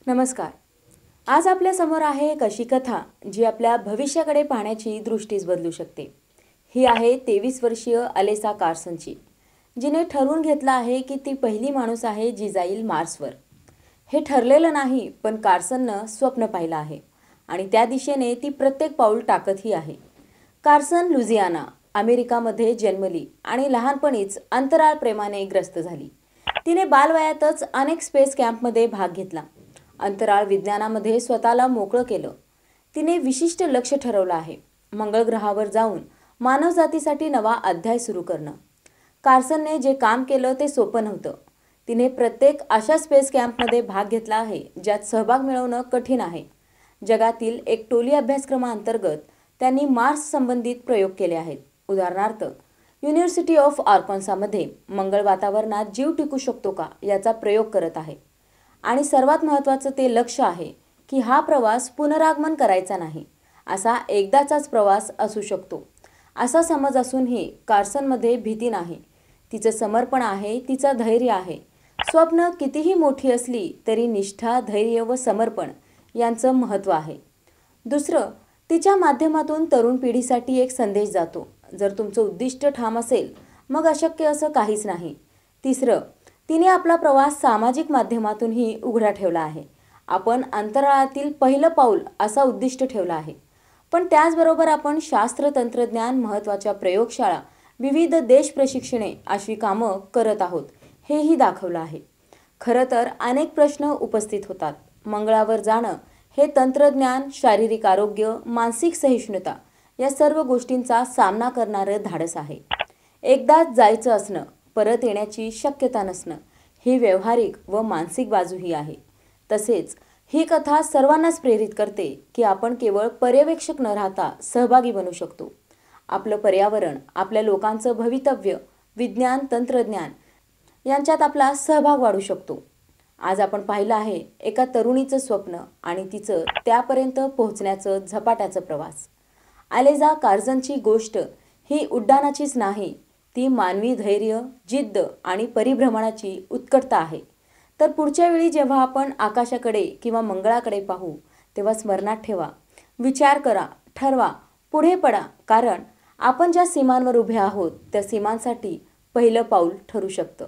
नमस्कार. आज आपल्या समोर आहे एक अशी कथा जी आपल्या भविष्याकडे पाहण्याची दृष्टीच बदलू शकते. ही आहे 23 वर्षीय अलेसा कार्सनची, जिने ठरवून घेतलं आहे की ती पहिली माणूस आहे जी जाईल मार्सवर. हे ठरलेलं नाही, पण कार्सननं स्वप्न पाहिलं आहे आणि त्या दिशेने ती प्रत्येक पाऊल टाकतही आहे. कार्सन लुझियाना, अमेरिकामध्ये जन्मली आणि लहानपणीच अंतराळ प्रेमाने ग्रस्त झाली. तिने बालवयातच अनेक स्पेस कॅम्पमध्ये भाग घेतला. अंतराळ विज्ञानामध्ये स्वतःला मोकळं केलं. तिने विशिष्ट लक्ष्य ठरवलं आहे, मंगळ ग्रहावर जाऊन मानवजातीसाठी नवा अध्याय सुरू करणं. कार्सनने जे काम केलं ते सोपं नव्हतं. तिने प्रत्येक अशा स्पेस कॅम्पमध्ये भाग घेतला आहे ज्यात सहभाग मिळवणं कठीण आहे. जगातील एक टोली अभ्यासक्रमाअंतर्गत त्यांनी मार्स संबंधित प्रयोग केले आहेत. उदाहरणार्थ, युनिव्हर्सिटी ऑफ आर्कान्सामध्ये मंगळ वातावरणात जीव टिकू शकतो का याचा प्रयोग करत आहे. आणि सर्वात महत्त्वाचं ते लक्ष आहे की हा प्रवास पुनरागमन करायचा नाही, असा एकदाचाच प्रवास असू शकतो. असा समज असूनही कार्सनमध्ये भीती नाही. तिचं समर्पण आहे, तिचं धैर्य आहे. स्वप्न कितीही मोठी असली तरी निष्ठा, धैर्य व समर्पण यांचं महत्त्व आहे. दुसरं, तिच्या माध्यमातून तरुण पिढीसाठी एक संदेश जातो. जर तुमचं उद्दिष्ट ठाम असेल, मग अशक्य असं काहीच नाही. तिसरं, तिने आपला प्रवास सामाजिक माध्यमातूनही उघडा ठेवला आहे. आपण अंतराळातील पहिलं पाऊल असा उद्दिष्ट ठेवला आहे. पण त्याचबरोबर आपण शास्त्र, तंत्रज्ञान, महत्त्वाच्या प्रयोगशाळा, विविध देश प्रशिक्षणे अशी कामं करत आहोत हेही दाखवलं आहे. खरं तर अनेक प्रश्न उपस्थित होतात. मंगळावर जाणं हे तंत्रज्ञान, शारीरिक आरोग्य, मानसिक सहिष्णुता या सर्व गोष्टींचा सामना करणारं धाडस आहे. एकदाच जायचं असणं, परत येण्याची शक्यता नसणं ही व्यावहारिक व मानसिक बाजूही आहे. तसेच ही कथा सर्वांनाच प्रेरित करते की आपण केवळ पर्यवेक्षक न राहता सहभागी बनू शकतो. आपलं पर्यावरण, आपल्या लोकांचं भवितव्य, विज्ञान, तंत्रज्ञान यांच्यात आपला सहभाग वाढू शकतो. आज आपण पाहिलं आहे एका तरुणीचं स्वप्न आणि तिचं त्यापर्यंत पोहोचण्याचं झपाट्याचं प्रवास. अलेसा कार्सनची गोष्ट ही उड्डाणाचीच नाही, ती मानवी धैर्य, जिद्द आणि परिभ्रमणाची उत्कटता आहे. तर पुढच्या वेळी जेव्हा आपण आकाशाकडे किंवा मंगळाकडे पाहू, तेव्हा स्मरणात ठेवा, विचार करा, ठरवा, पुढे पडा, कारण आपण ज्या सीमांवर उभे आहोत त्या सीमांसाठी पहिलं पाऊल ठरू शकतं.